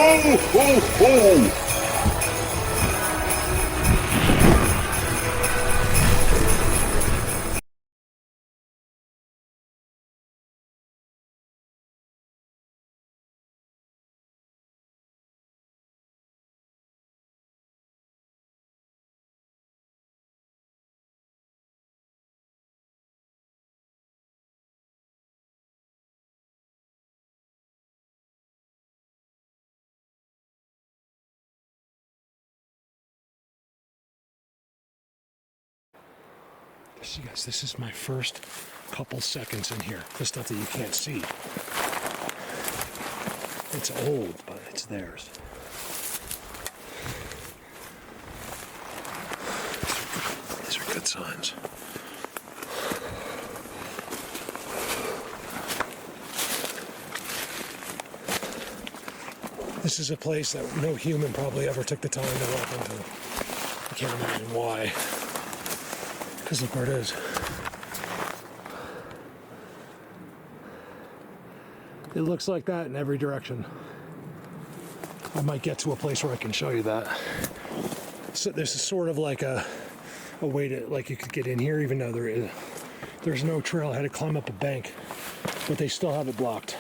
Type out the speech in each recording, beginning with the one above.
Ho, ho, ho! See guys, this is my first couple seconds in here. The stuff that you can't see. It's old, but it's theirs. These are good signs. This is a place that no human probably ever took the time to walk into. I can't imagine why. Because look where it is. It looks like that in every direction. I might get to a place where I can show you that. So this is sort of like a way to, like you could get in here even though there's no trail. I had to climb up a bank, but they still have it blocked.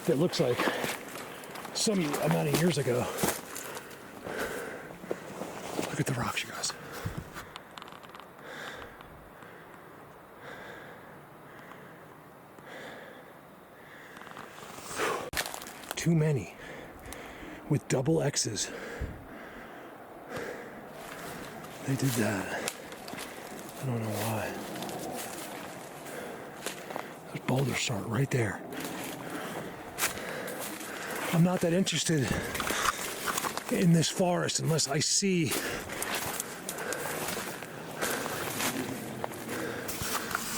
It looks like some amount of years ago. Look at the rocks, you guys. Too many with double X's. They did that. I don't know why. Those boulders start right there. I'm not that interested in this forest unless I see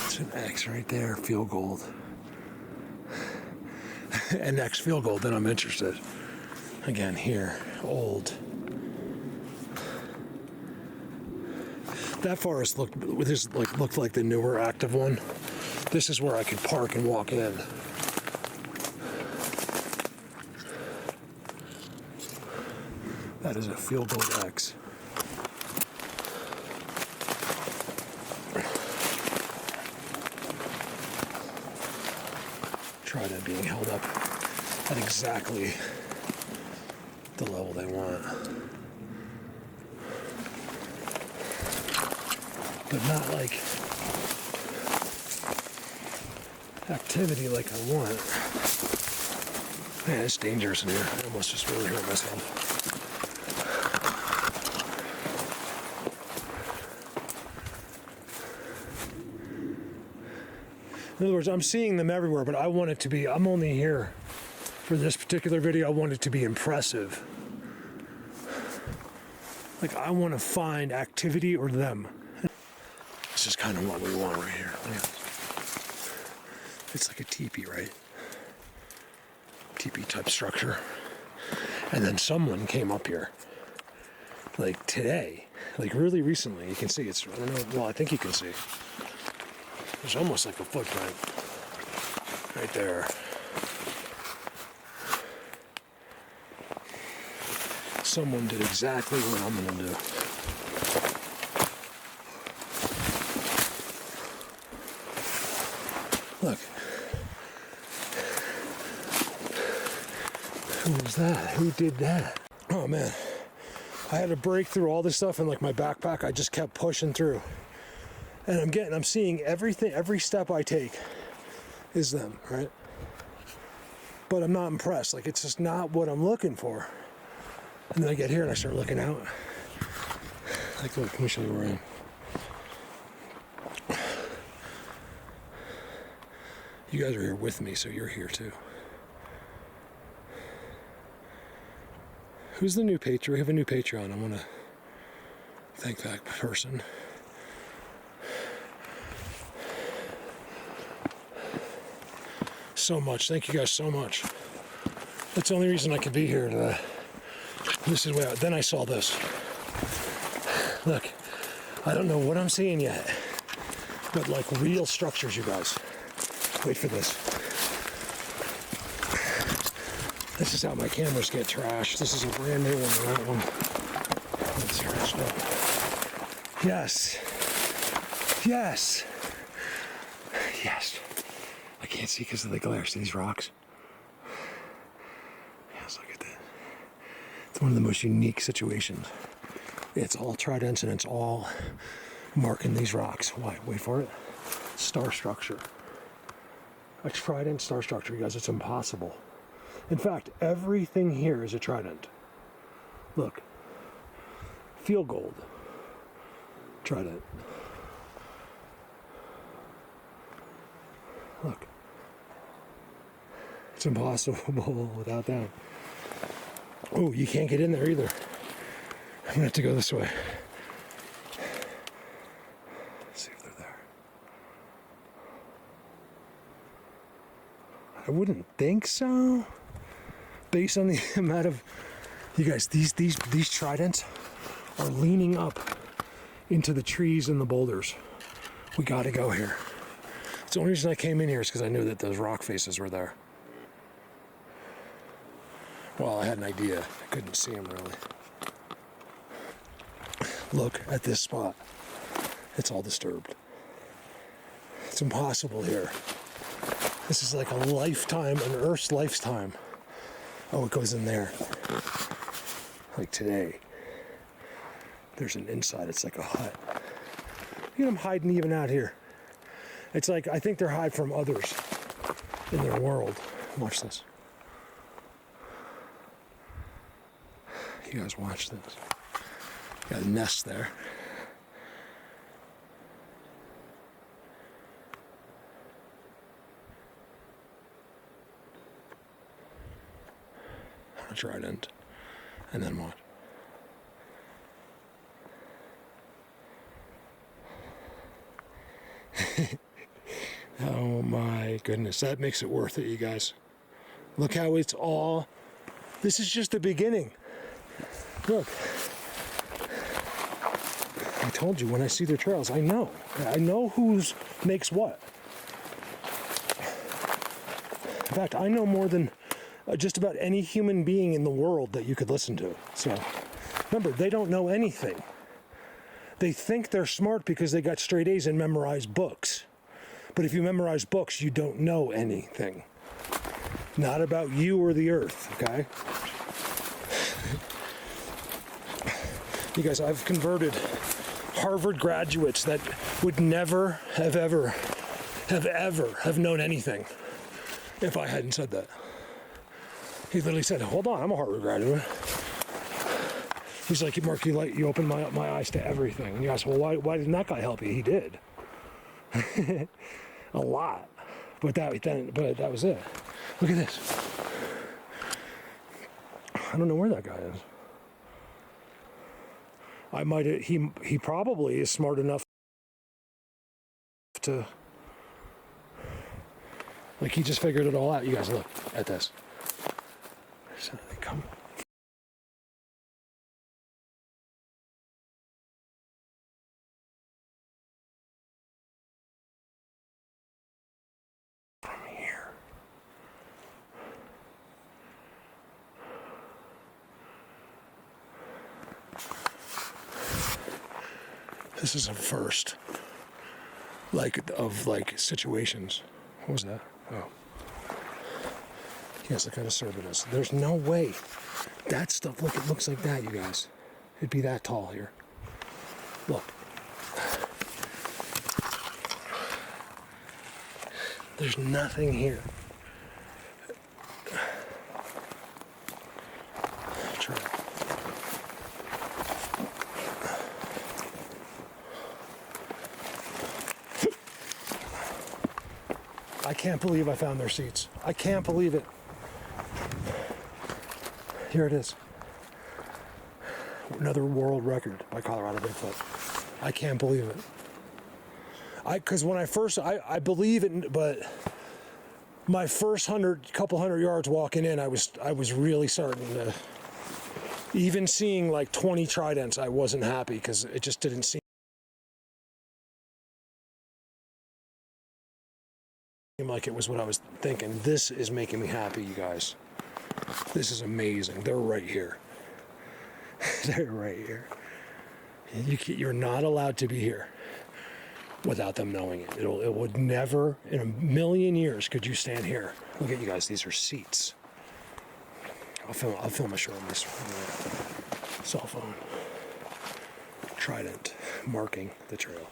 it's an X right there, field gold. And next field gold, then I'm interested. Again, here, old. That forest looked like the newer active one. This is where I could park and walk in. That is a field goal X. Try that being held up at exactly the level they want. But not like activity like I want. Man, it's dangerous in here. I almost just really hurt myself. In other words, I'm seeing them everywhere, but I want it to be, I'm only here for this particular video. I want it to be impressive. Like, I want to find activity or them. This is kind of what we want right here. It's like a teepee, right? Teepee type structure. And then someone came up here, like today, like really recently. You can see it's, I don't know, well, I think you can see. There's almost like a footprint right there. Someone did exactly what I'm gonna do. Look. Who was that? Who did that? Oh man. I had to break through all this stuff in like my backpack. I just kept pushing through. And I'm seeing everything, every step I take is them, right? But I'm not impressed. Like, it's just not what I'm looking for. And then I get here and I start looking out. Like, look, let me show you where I am. You guys are here with me, so you're here too. Who's the new Patreon? We have a new Patreon. I want to thank that person. So much. Thank you guys so much. That's the only reason I could be here today. This is where then I saw this. Look, I don't know what I'm seeing yet, but like real structures, you guys. Wait for this. This is how my cameras get trashed. This is a brand new one, that one. It's trashed up. Yes. Yes. Yes. I can't see because of the glare. See these rocks? Yes, look at that. It's one of the most unique situations. It's all tridents and it's all marking these rocks. Why? Wait for it. Star structure. A trident star structure, you guys. It's impossible. In fact, everything here is a trident. Look. Field gold. Trident. Look. It's impossible without that. Oh, you can't get in there either. I'm gonna have to go this way. Let's see if they're there. I wouldn't think so. Based on the amount of, you guys, these tridents are leaning up into the trees and the boulders. We gotta go here. It's the only reason I came in here is because I knew that those rock faces were there. Well, I had an idea. I couldn't see them really. Look at this spot. It's all disturbed. It's impossible here. This is like a lifetime, an Earth's lifetime. Oh, it goes in there. Like today. There's an inside, it's like a hut. Look at them hiding even out here. It's like, I think they're hiding from others in their world. Watch this. You guys watch this. Got a nest there. A trident. And then what? Oh my goodness, that makes it worth it, you guys. Look how it's all, this is just the beginning. Look. I told you, when I see their trails, I know who's makes what. In fact, I know more than just about any human being in the world that you could listen to. So, remember, they don't know anything. They think they're smart because they got straight A's and memorized books. But if you memorize books, you don't know anything. Not about you or the earth, okay? You guys, I've converted Harvard graduates that would never have known anything if I hadn't said that. He literally said, hold on, I'm a Harvard graduate. He's like, Mark, you opened my eyes to everything. And you ask, well, why didn't that guy help you? He did. A lot. But that was it. Look at this. I don't know where that guy is. He probably is smart enough to, like, he just figured it all out. You guys look at this. So they come. From here. This is a first, of situations. What was that? Oh. Yes, look how disturbed it is. There's no way. That stuff, look, it looks like that, you guys. It'd be that tall here. Look. There's nothing here. Try it. I can't believe I found their seats. I can't believe it. Here it is. Another world record by Colorado Bigfoot. I can't believe it. Because when I believe it, but my first couple hundred yards walking in, I was really starting to, even seeing like 20 tridents, I wasn't happy because it just didn't seem like it was what I was thinking. This is making me happy, you guys. This is amazing. They're right here. They're right here. You're not allowed to be here without them knowing it. It would never, in a million years, could you stand here. Look at you guys. These are seats. I'll film a show on this cell phone. Trident marking the trail.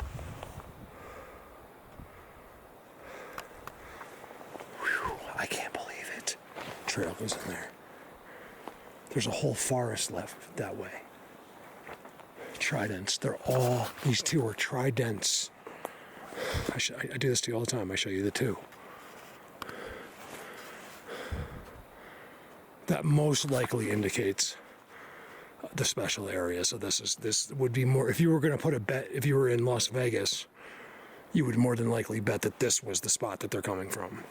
Whew, I can't believe it. Trail goes in there. There's a whole forest left that way. Tridents. These two are tridents. I do this to you all the time. I show you the two. That most likely indicates the special area. So this would be more, if you were going to put a bet, if you were in Las Vegas, you would more than likely bet that this was the spot that they're coming from,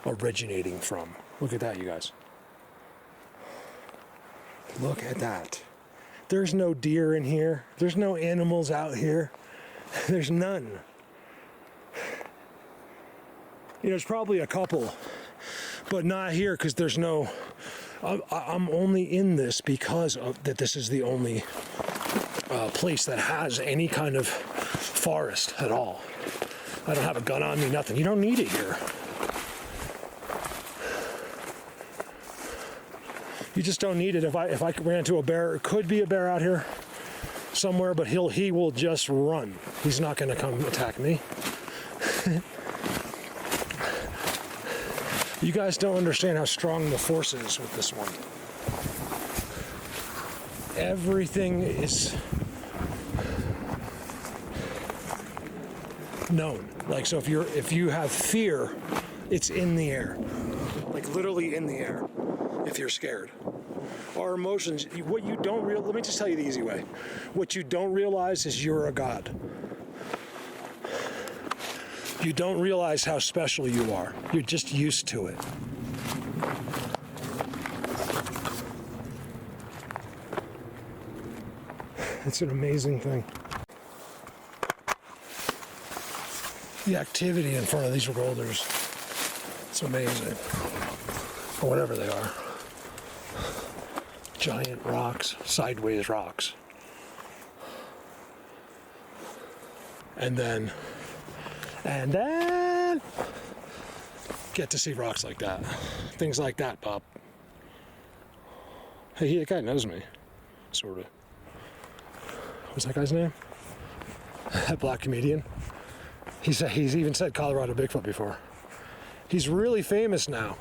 originating from. Look at that, you guys. Look at that. There's no deer in here. There's no animals out here. There's none. There's probably a couple, but not here because there's no. I'm only in this because of that. This is the only place that has any kind of forest at all. I don't have a gun on me, nothing. You don't need it here. You just don't need it. If I ran into a bear, it could be a bear out here somewhere, but he will just run. He's not going to come attack me. You guys don't understand how strong the force is with this one. Everything is known. Like, so if you have fear, it's in the air. Like literally in the air. If you're scared. Our emotions, what you don't realize, let me just tell you the easy way. What you don't realize is you're a god. You don't realize how special you are. You're just used to it. It's an amazing thing. The activity in front of these boulders, it's amazing. Or whatever they are. Giant rocks, sideways rocks. And then get to see rocks like that. Things like that, Bob. Hey, that guy knows me. Sort of. What's that guy's name? That black comedian. He's even said Colorado Bigfoot before. He's really famous now.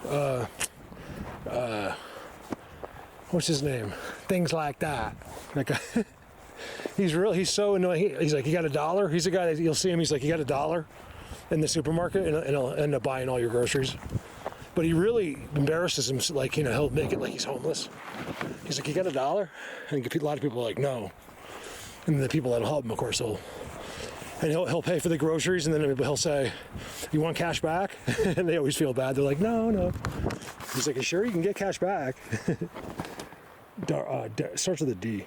What's his name? Things like that. That guy. He's so annoying. He's like, you got $1? He's a guy that you'll see him. He's like, you got $1 in the supermarket, and he'll end up buying all your groceries. But he really embarrasses him. Like, he'll make it like he's homeless. He's like, you got $1? And a lot of people are like, no. And the people that'll help him, of course, he'll pay for the groceries, and then he'll say, you want cash back? And they always feel bad. They're like, no. He's like, you sure you can get cash back? Starts with a D.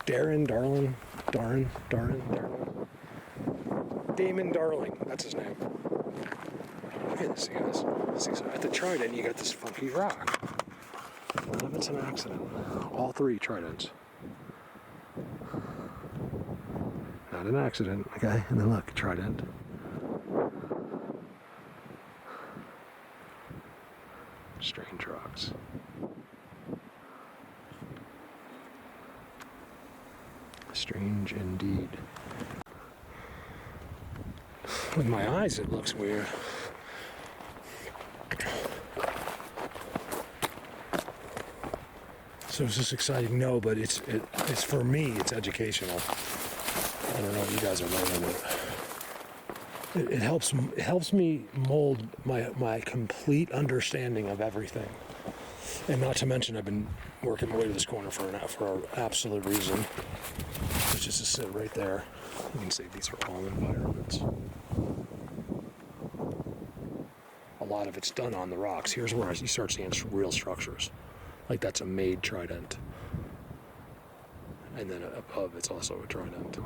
Darren. Damon Darling, that's his name. Look at this, you guys. See, so at the Trident, you got this funky rock. None of it's an accident. All three Tridents. Not an accident, okay? And then look, Trident. Strange rocks. Strange indeed. With my eyes, it looks weird. So is this exciting? No, but it's for me. It's educational. I don't know what you guys are learning, but it helps me mold my complete understanding of everything. And not to mention, I've been working my way to this corner for an absolute reason, which is to sit right there. You can see these are all environments. A lot of it's done on the rocks. Here's where you start seeing real structures. Like that's a made trident. And then above it's also a trident.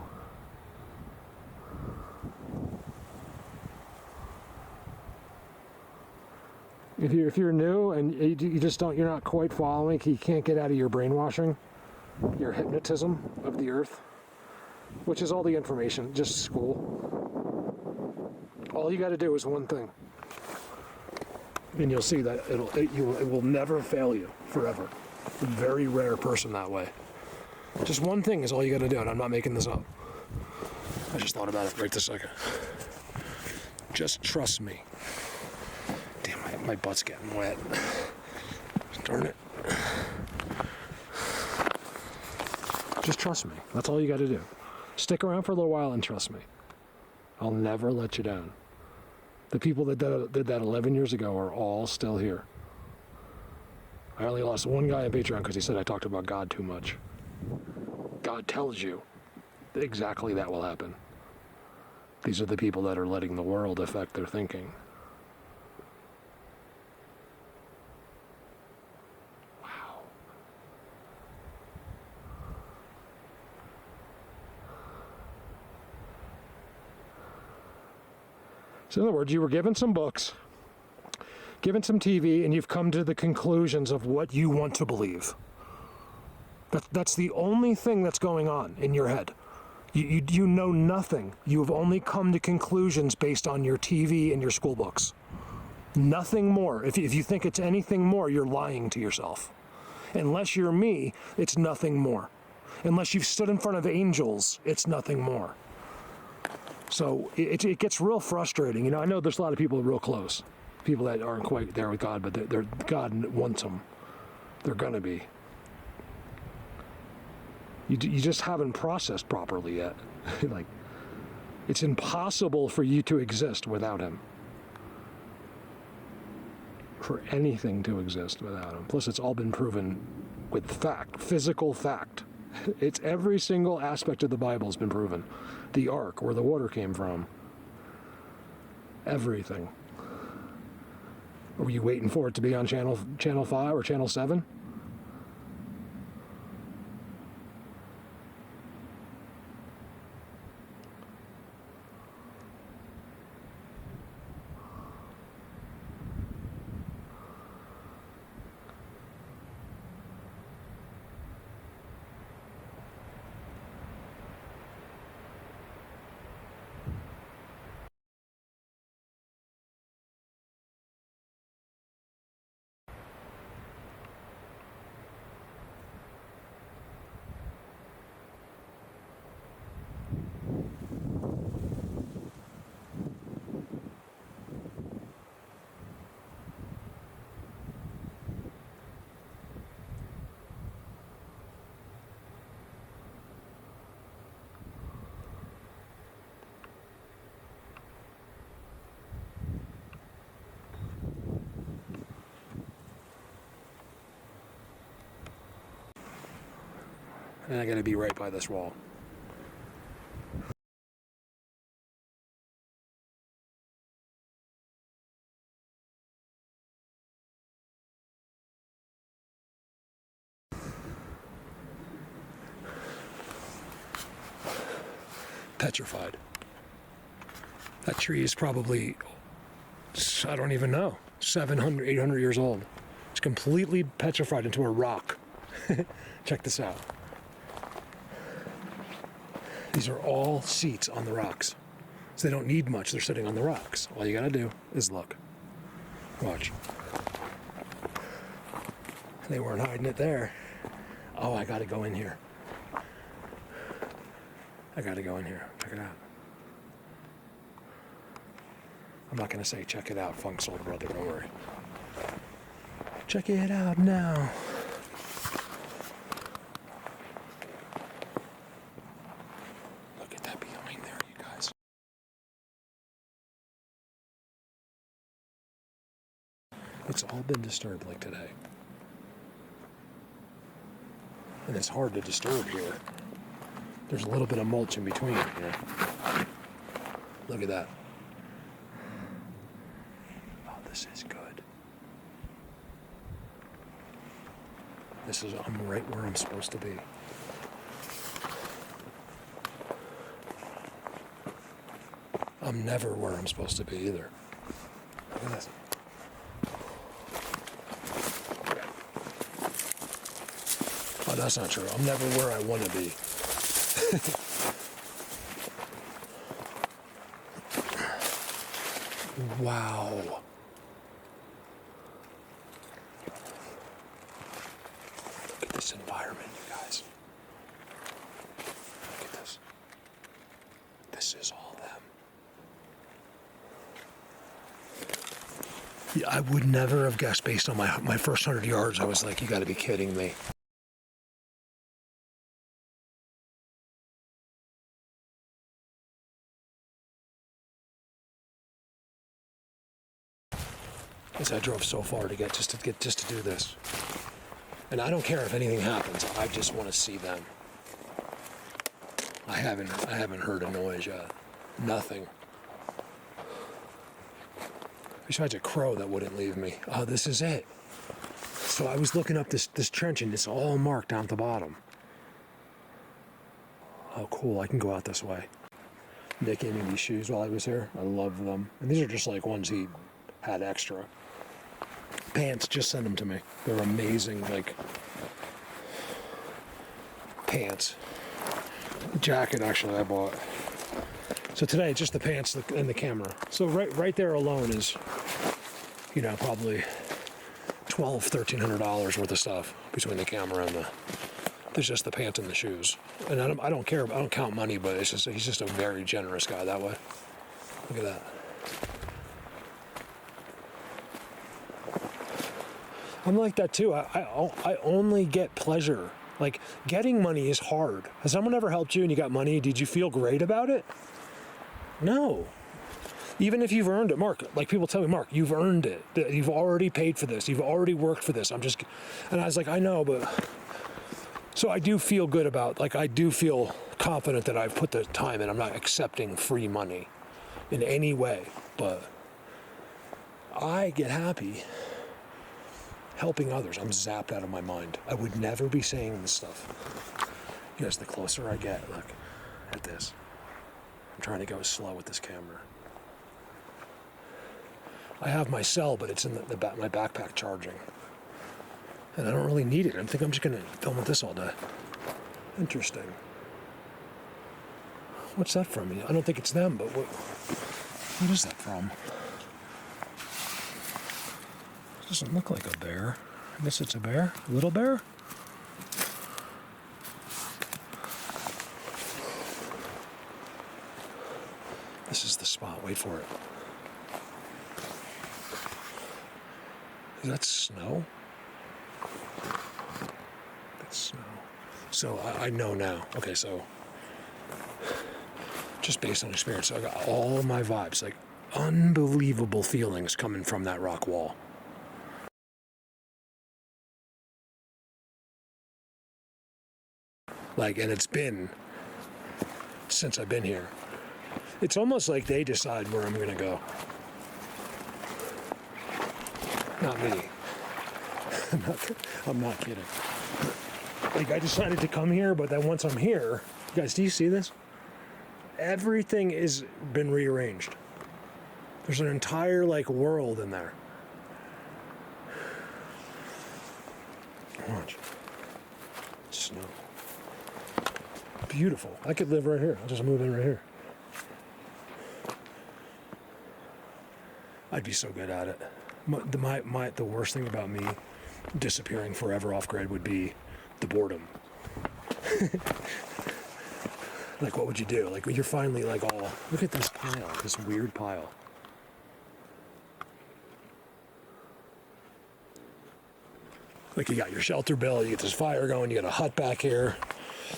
If you're new and you just don't, you're not quite following, you can't get out of your brainwashing, your hypnotism of the earth, which is all the information, just school. All you got to do is one thing, and you'll see that it will never fail you forever. A very rare person that way. Just one thing is all you got to do, and I'm not making this up. I just thought about it right this second. Just trust me. Damn, my butt's getting wet. Darn it. Just trust me. That's all you got to do. Stick around for a little while and trust me. I'll never let you down. The people that did that 11 years ago are all still here. I only lost one guy on Patreon because he said I talked about God too much. God tells you exactly that will happen. These are the people that are letting the world affect their thinking. Wow. So in other words, you were given some books, given some TV, and you've come to the conclusions of what you want to believe. That's the only thing that's going on in your head. You know nothing. You've only come to conclusions based on your TV and your school books. Nothing more. If you think it's anything more, you're lying to yourself. Unless you're me, it's nothing more. Unless you've stood in front of angels, it's nothing more. So it gets real frustrating. You know, I know there's a lot of people real close. People that aren't quite there with God, but God wants them. They're going to be. You just haven't processed properly yet. Like, it's impossible for you to exist without him. For anything to exist without him. Plus, it's all been proven with fact, physical fact. It's every single aspect of the Bible has been proven. The ark, where the water came from. Everything. Were you waiting for it to be on channel 5 or channel 7? And I gotta be right by this wall. Petrified. That tree is probably, I don't even know, 700, 800 years old. It's completely petrified into a rock. Check this out. These are all seats on the rocks. So they don't need much, they're sitting on the rocks. All you gotta do is look. Watch. They weren't hiding it there. Oh, I gotta go in here. I gotta go in here. Check it out. I'm not gonna say check it out, Funk's older brother, don't worry. Check it out now. Look at that behind there, you guys. It's all been disturbed like today. And it's hard to disturb here. There's a little bit of mulch in between, you know. Look at that. Oh, this is good. I'm right where I'm supposed to be. I'm never where I'm supposed to be either. Look at this. Oh, that's not true. I'm never where I want to be. Wow. Look at this environment, you guys. Look at this. This is all them. Yeah, I would never have guessed based on my first 100 yards. I was like, you got to be kidding me. Because I drove so far to get just to do this. And I don't care if anything happens. I just want to see them. I haven't heard a noise yet. Nothing. Besides a crow that wouldn't leave me. Oh, this is it. So I was looking up this trench and it's all marked down at the bottom. Oh, cool. I can go out this way. Nick gave me these shoes while I was here. I love them. And these are just like ones he had extra. Pants, just send them to me. They're amazing, like, pants. Jacket, actually, I bought. So today, just the pants and the camera. So right there alone is, you know, probably $1,200-$1,300 worth of stuff between the camera and there's just the pants and the shoes. And I don't care, I don't count money, but it's just, he's just a very generous guy that way. Look at that. I'm like that too. I only get pleasure. Like, getting money is hard. Has someone ever helped you and you got money? Did you feel great about it? No. Even if you've earned it, Mark, like people tell me, Mark, you've earned it. You've already paid for this. You've already worked for this. And I was like, I know, but. So I do feel good about, like, I do feel confident that I've put the time in. I'm not accepting free money in any way, but I get happy helping others. I'm zapped out of my mind. I would never be saying this stuff. You guys, the closer I get, look at this. I'm trying to go slow with this camera. I have my cell, but it's in my backpack charging. And I don't really need it. I think I'm just going to film with this all day. Interesting. What's that from? I don't think it's them, but what is that from? Doesn't look like a bear. I guess it's a bear. A little bear? This is the spot. Wait for it. Is that snow? That's snow. So I know now. Okay, so just based on experience, so I got all my vibes, like unbelievable feelings coming from that rock wall. Like, and it's been since I've been here. It's almost like they decide where I'm gonna go. Not me. I'm not kidding. Like, I decided to come here, but then once I'm here, you guys, do you see this? Everything is been rearranged. There's an entire, like, world in there. Watch. Snow. Beautiful. I could live right here. I'll just move in right here. I'd be so good at it. The worst thing about me disappearing forever off grid would be the boredom. Like, what would you do? Like, you're finally like, all, look at this pile, this weird pile. Like, you got your shelter built, you get this fire going, you got a hut back here,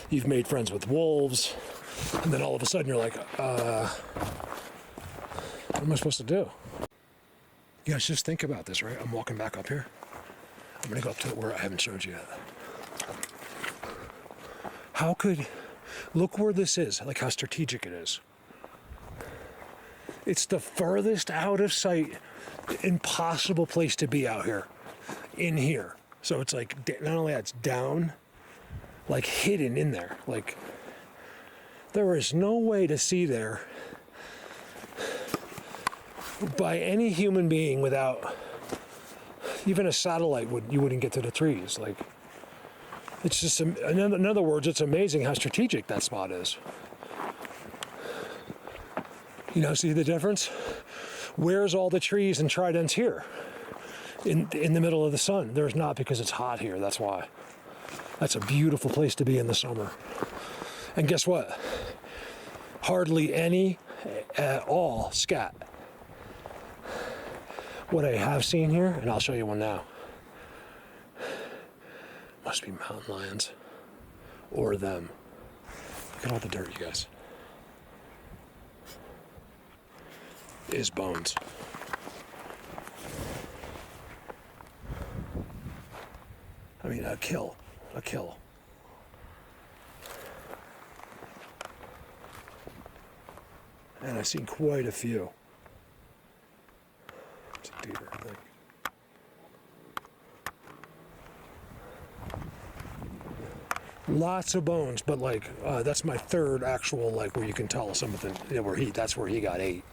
you've made friends with wolves, and then all of a sudden you're like, what am I supposed to do? You guys just think about this, right? I'm walking back up here. I'm gonna go up to where I haven't showed you yet. Look where this is, like how strategic it is. It's the furthest out of sight, impossible place to be out here, in here. So it's like, not only that, it's down, like hidden in there. Like, there is no way to see there by any human being without, even a satellite you wouldn't get to the trees. Like, It's just, in other words, it's amazing how strategic that spot is. You know, see the difference? Where's all the trees and tridents here? In the middle of the sun. There's not, because it's hot here, that's why. That's a beautiful place to be in the summer. And guess what? Hardly any at all scat. What I have seen here, and I'll show you one now. Must be mountain lions. Or them. Look at all the dirt, you guys. Is bones. I mean, a kill. And I've seen quite a few. It's a deer, I think. Lots of bones, but like, that's my third actual, like, where you can tell something, you know, that's where he got ate.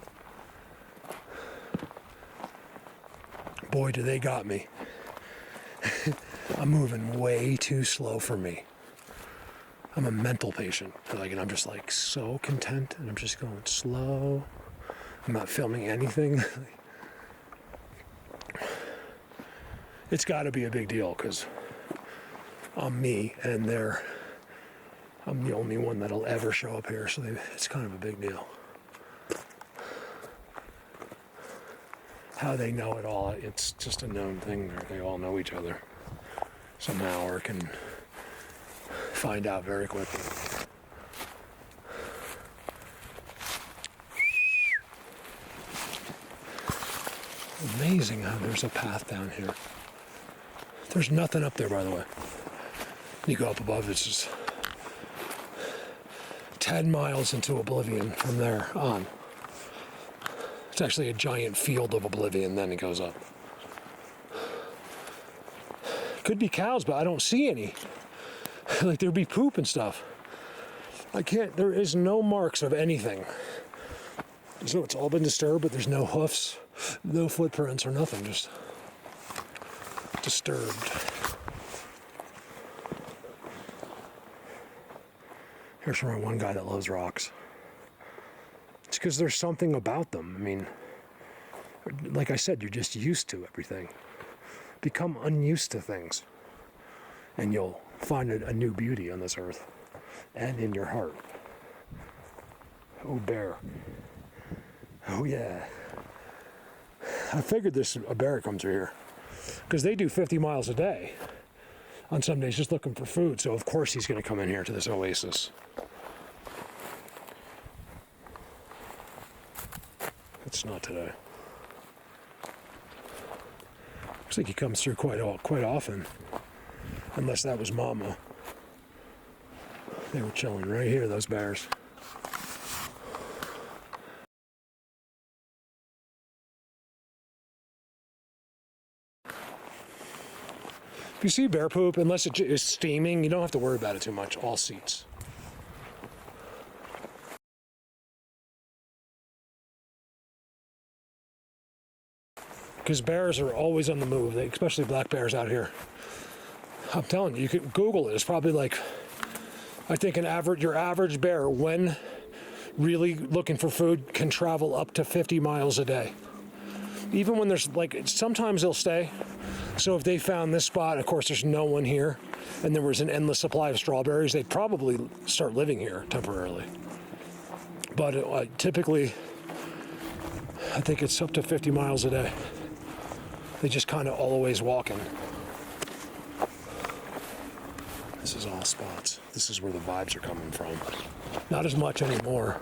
Boy, do they got me. I'm moving way too slow for me. I'm a mental patient, like, and I'm just like so content, and I'm just going slow. I'm not filming anything. It's got to be a big deal because I'm me, and I'm the only one that'll ever show up here, so it's kind of a big deal. How they know it all, it's just a known thing. They all know each other somehow, or can find out very quickly. Amazing how there's a path down here. There's nothing up there, by the way. You go up above, it's just 10 miles into oblivion from there on. It's actually a giant field of oblivion, then it goes up. Could be cows, but I don't see any. Like, there'd be poop and stuff. There is no marks of anything. So it's all been disturbed, but there's no hoofs, no footprints or nothing, just disturbed. Here's from one guy that loves rocks. It's because there's something about them. I mean, like I said, you're just used to everything. Become unused to things, and you'll find a new beauty on this earth and in your heart. Oh, bear. Oh, yeah. I figured a bear comes through here because they do 50 miles a day on some days just looking for food. So, of course, he's going to come in here to this oasis. It's not today. Looks like he comes through quite often. Unless that was Mama. They were chilling right here, those bears. If you see bear poop, unless it is steaming, you don't have to worry about it too much. All seats. Because bears are always on the move, especially black bears out here. I'm telling you, you can Google it. It's probably like, I think your average bear, when really looking for food, can travel up to 50 miles a day. Even when there's, like, sometimes they'll stay. So if they found this spot, of course there's no one here, and there was an endless supply of strawberries, they'd probably start living here temporarily. But typically, I think it's up to 50 miles a day. They just kind of always walking. This is all spots. This is where the vibes are coming from. Not as much anymore.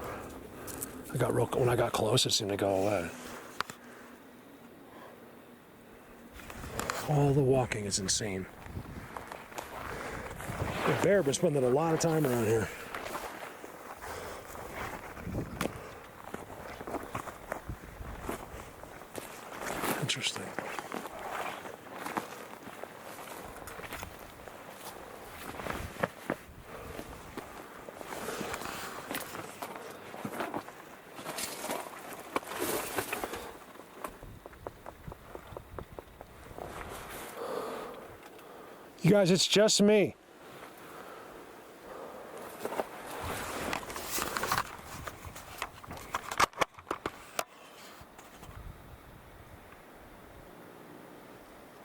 When I got close, it seemed to go away. All the walking is insane. The bear been spending a lot of time around here. Interesting. You guys, it's just me.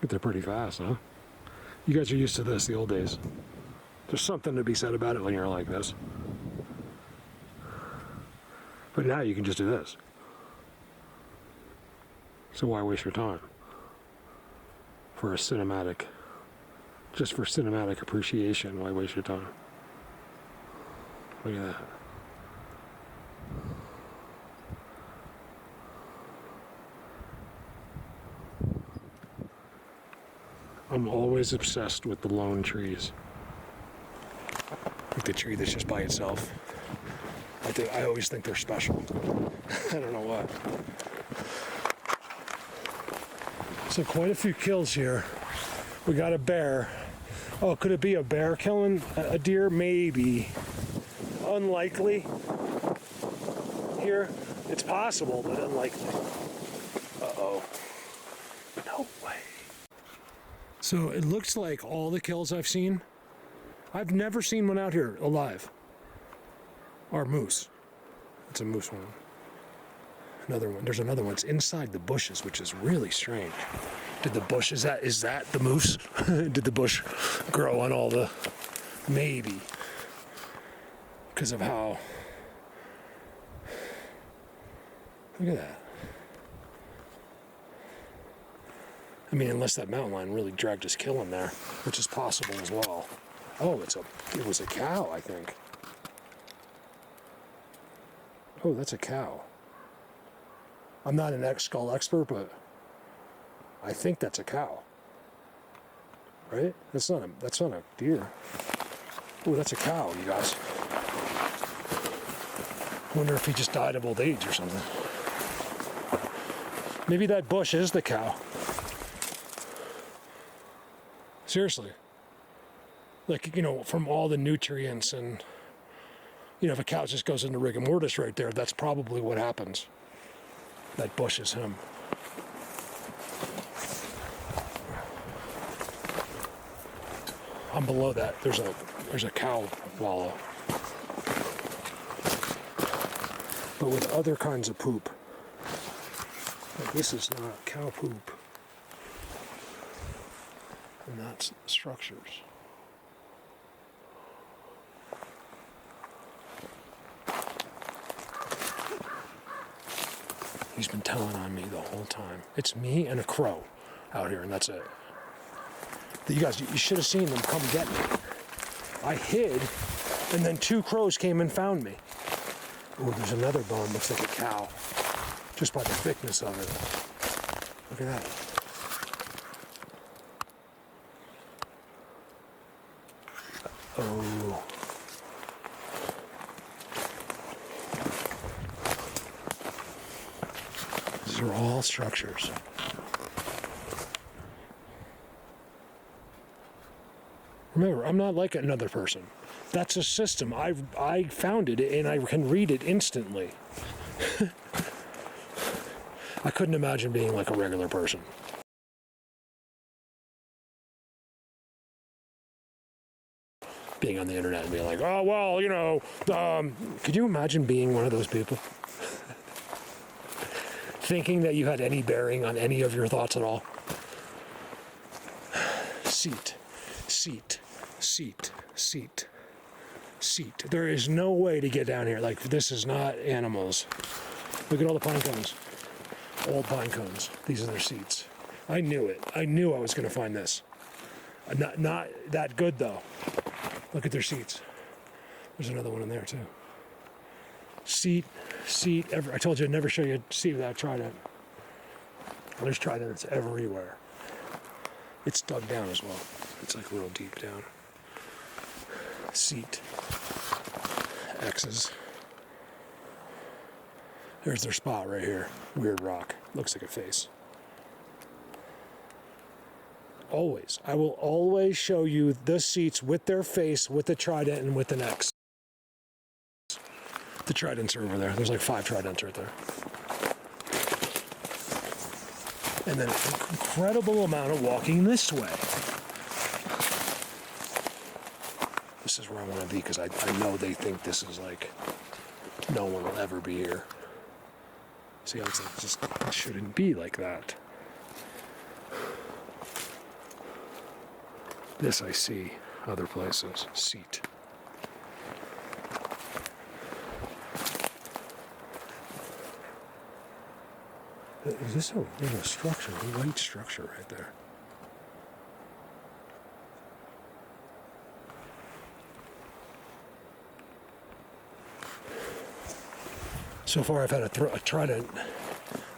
But they're pretty fast, huh? You guys are used to this, the old days. There's something to be said about it when you're like this. But now you can just do this. So why waste your time? For a cinematic, just for cinematic appreciation, why waste your time? Look at that. I'm always obsessed with the lone trees. Like the tree that's just by itself. I always think they're special. I don't know why. So quite a few kills here. We got a bear. Oh, could it be a bear killing a deer? Maybe. Unlikely. Here, it's possible, but unlikely. Uh-oh. No way. So it looks like all the kills I've seen, I've never seen one out here alive. Are moose. It's a moose one. Another one. There's another one. It's inside the bushes, which is really strange. Did the bush, is that the moose? Did the bush grow on all the, maybe. Because of how, look at that. I mean, unless that mountain lion really dragged his kill in there, which is possible as well. Oh, it was a cow, I think. Oh, that's a cow. I'm not an skull expert, but I think that's a cow. Right? That's not a deer. Oh, that's a cow, you guys. I wonder if he just died of old age or something. Maybe that bush is the cow. Seriously. Like, you know, from all the nutrients and, you know, if a cow just goes into rigor mortis right there, that's probably what happens. That bush is him. I'm below that. There's a cow wallow. But with other kinds of poop. Like this is not cow poop. And that's structures. He's been telling on me the whole time. It's me and a crow out here, and that's it. You guys, you should have seen them come get me. I hid, and then 2 crows came and found me. Oh, there's another bone, looks like a cow, just by the thickness of it. Look at that. Oh. These are all structures. Remember, I'm not like another person. That's a system. I found it and I can read it instantly. I couldn't imagine being like a regular person. Being on the internet and being like, oh, well, you know, could you imagine being one of those people? Thinking that you had any bearing on any of your thoughts at all? Seat. There is no way to get down here. Like, this is not animals. Look at all the pine cones. Old pine cones. These are their seats. I knew it. I knew I was going to find this. Not that good, though. Look at their seats. There's another one in there, too. Seat. I told you I'd never show you a seat without trident. There's tridents everywhere. It's dug down as well. It's like a little deep down. Seat. X's. There's their spot right here. Weird rock. Looks like a face. Always. I will always show you the seats with their face, with the trident, and with an X. The tridents are over there. There's like 5 tridents right there. And then an incredible amount of walking this way. This is where I want to be because I know they think this is like, no one will ever be here. See how it's like, just, it shouldn't be like that. This I see other places. Seat. Is this there's a structure, a white structure right there. So far I've had a trident.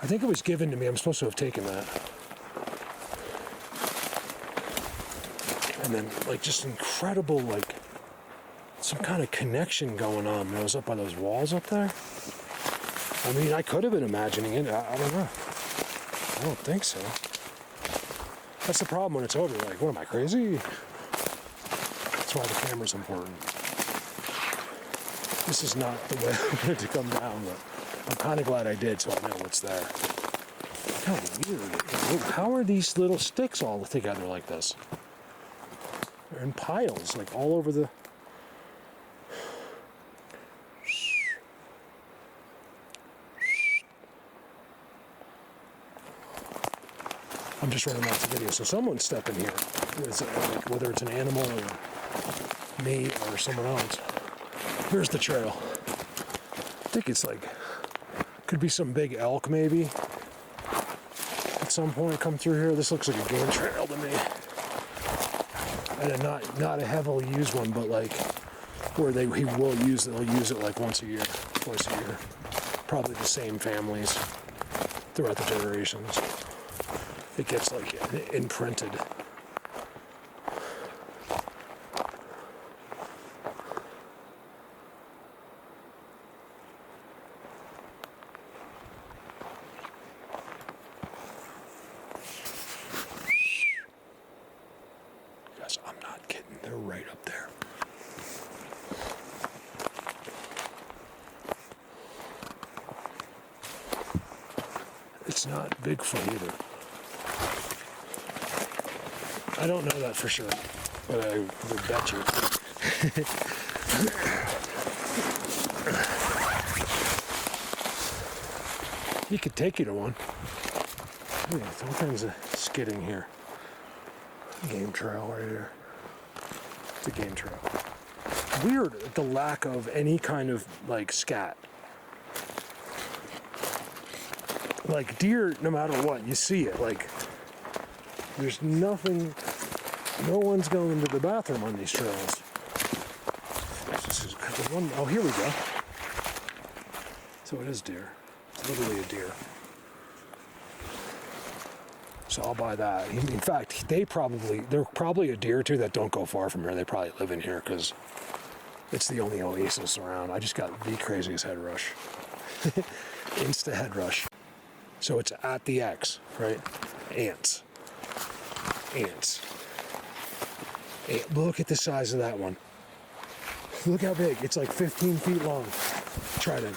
I think it was given to me. I'm supposed to have taken that. And then like just incredible, like some kind of connection going on when I was up by those walls up there. I mean, I could have been imagining it. I don't know. I don't think so. That's the problem when it's over. Like, what am I, crazy? That's why the camera's important. This is not the way I wanted to come down, but I'm kind of glad I did, so I know what's there. Kind of weird. How are these little sticks all together like this? They're in piles, like all over the... I'm just running off the video, so someone's stepping here. Whether it's an animal or me or someone else. Here's the trail. I think it's like, could be some big elk maybe. At some point come through here. This looks like a game trail to me. And not a heavily used one, but like where they'll use it like once a year, twice a year. Probably the same families throughout the generations. It gets like imprinted. Guys, I'm not kidding. They're right up there. It's not Bigfoot either. I don't know that for sure, but I would bet you. He could take you to one. Yeah, all kinds of skidding here. Game trail right here. It's a game trail. Weird, the lack of any kind of like scat. Like deer, no matter what, you see it. Like there's nothing. No one's going into the bathroom on these trails. Oh, here we go. So it is deer. It's literally a deer. So I'll buy that. In fact, they're probably a deer or two that don't go far from here. They probably live in here because it's the only oasis around. I just got the craziest head rush. Insta head rush. So it's at the X, right? Ants. Look at the size of that one. Look how big. It's like 15 feet long. Trident.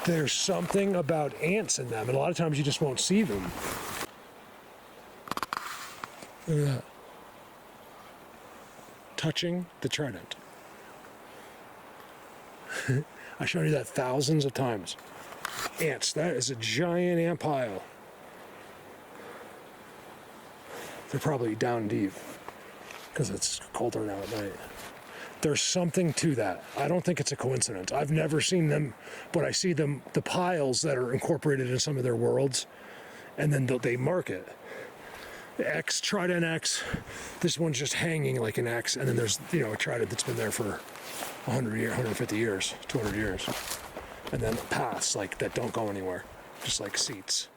There's something about ants in them, and a lot of times you just won't see them. Look at that. Touching the trident. I showed you that thousands of times. Ants. That is a giant ant pile. They're probably down deep because it's colder now at night. There's something to that. I don't think it's a coincidence. I've never seen them, but I see them, the piles that are incorporated in some of their worlds, and then they mark it. X, Trident X, this one's just hanging like an X, and then there's, a Trident that's been there for 100 years, 150 years, 200 years. And then paths like that don't go anywhere, just like seats.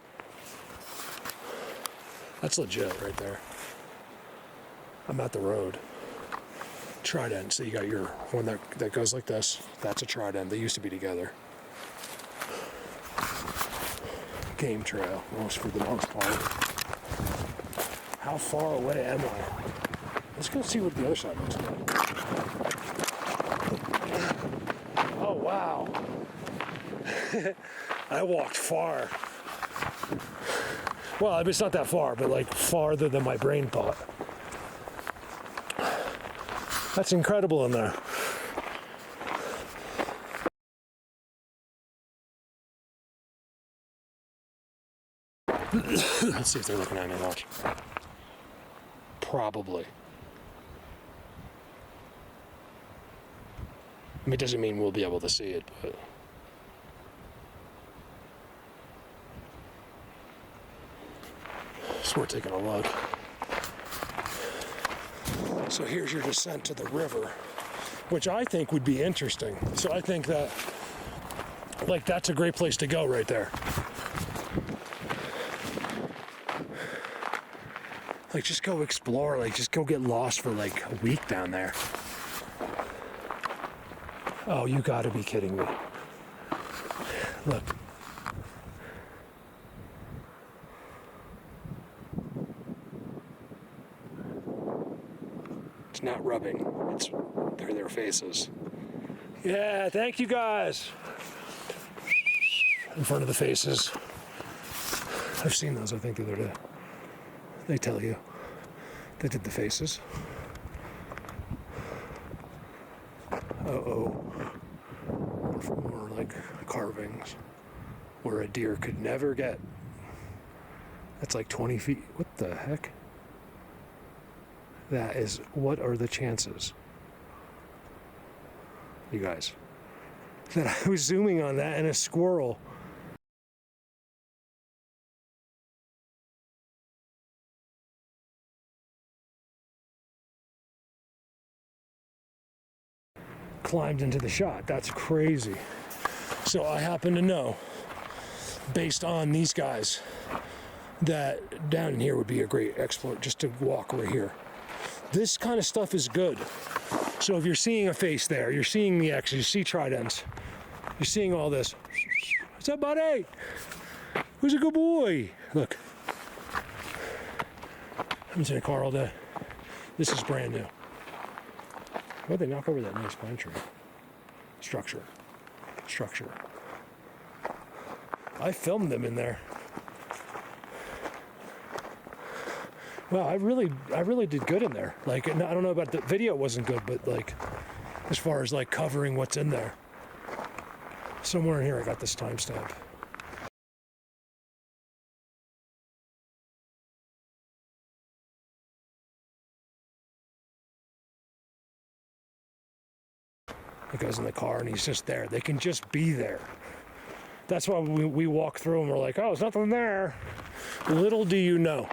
That's legit right there. I'm at the road. Trident, so you got your one that goes like this. That's a trident. They used to be together. Game trail, for the most part. How far away am I? Let's go see what the other side looks like. Oh, wow. I walked far. Well, it's not that far, but like farther than my brain thought. That's incredible in there. Let's see if they're looking at me. Watch. Probably. I mean, it doesn't mean we'll be able to see it, but... So we're taking a look. So here's your descent to the river, which I think would be interesting. So I think that, like, that's a great place to go right there. Like, just go explore, like, just go get lost for like a week down there. Oh, you gotta be kidding me. Look. It's not rubbing, they're their faces. Yeah, thank you guys. In front of the faces. I've seen those, I think, the other day. They tell you. They did the faces. Uh-oh. More like carvings where a deer could never get. That's like 20 feet. What the heck? That is, what are the chances? You guys. That I was zooming on that and a squirrel. Climbed into the shot. That's crazy. So I happen to know, based on these guys, that down in here would be a great exploit, just to walk right here. This kind of stuff is good. So if you're seeing a face there, you're seeing the X, you see tridents, you're seeing all this. What's up, buddy? Who's a good boy? Look. I haven't seen a car all day. This is brand new. Why'd they knock over that nice pine tree? Structure. I filmed them in there. Wow, I really did good in there. Like, I don't know about the video, wasn't good, but like, as far as like covering what's in there. Somewhere in here I got this timestamp. The guy's in the car and he's just there. They can just be there. That's why we walk through and we're like, oh, there's nothing there. Little do you know.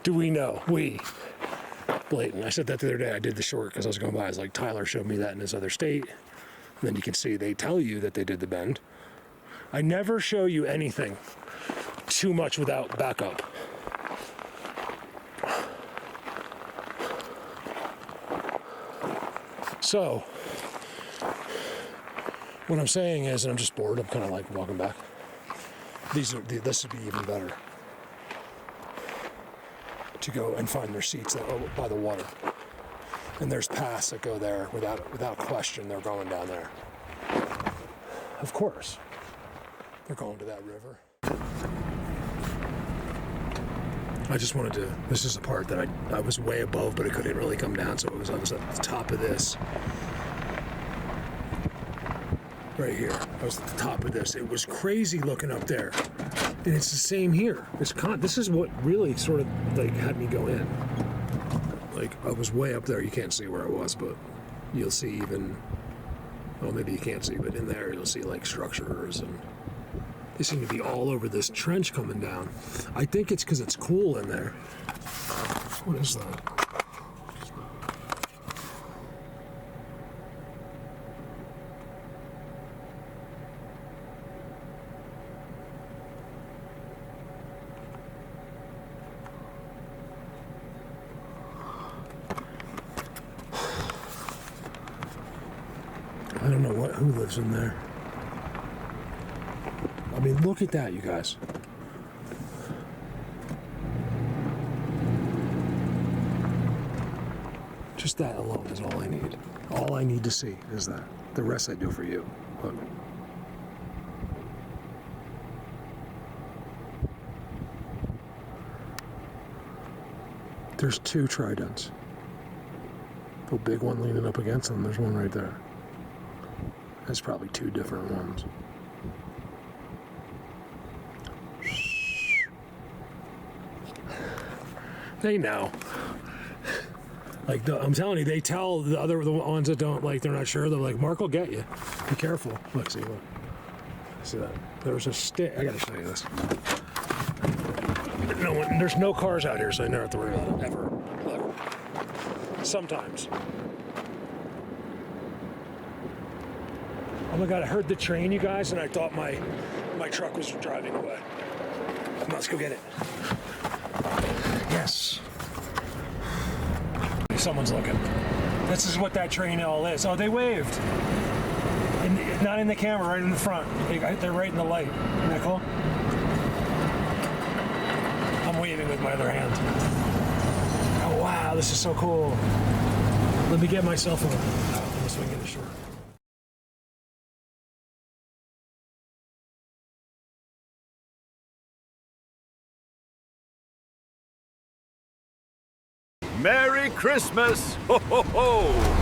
Do we know? We. Blatant. I said that the other day. I did the short because I was going by. I was like, Tyler showed me that in his other state. And then you can see they tell you that they did the bend. I never show you anything too much without backup. So, what I'm saying is, and I'm just bored, I'm kind of like walking back. This would be even better. To go and find their seats by the water. And there's paths that go there without question. They're going down there. Of course. They're going to that river. I just wanted to, this is the part that I was way above, but it couldn't really come down, so I was at the top of this. Right here. I was at the top of this. It was crazy looking up there. And it's the same here. This is what really sort of like had me go in. Like, I was way up there. You can't see where I was, but you'll see even, well, maybe you can't see, but in there you'll see like structures, and they seem to be all over this trench coming down. I think it's because it's cool in there. What is that? I don't know who lives in there. I mean, look at that, you guys. Just that alone is all I need. All I need to see is that. The rest I do for you. Look. There's two tridents. A big one leaning up against them. There's one right there. That's probably two different ones. They know. Like, I'm telling you, they tell the ones that don't, like, they're not sure. They're like, Mark will get you. Be careful. Look, see, look. See that? There was a stick. I gotta show you this. There's no cars out here, so I never have to worry about it, ever. Look. Sometimes. Oh my God, I heard the train, you guys, and I thought my truck was driving away. Let's go get it. Yes. Someone's looking. This is what that train all is. Oh, they waved. Not in the camera, right in the front. They're right in the light. Isn't that cool? I'm waving with my other hand. Oh, wow, this is so cool. Let me get my cell phone. Oh, I'm swinging the short. Merry Christmas! Ho, ho, ho!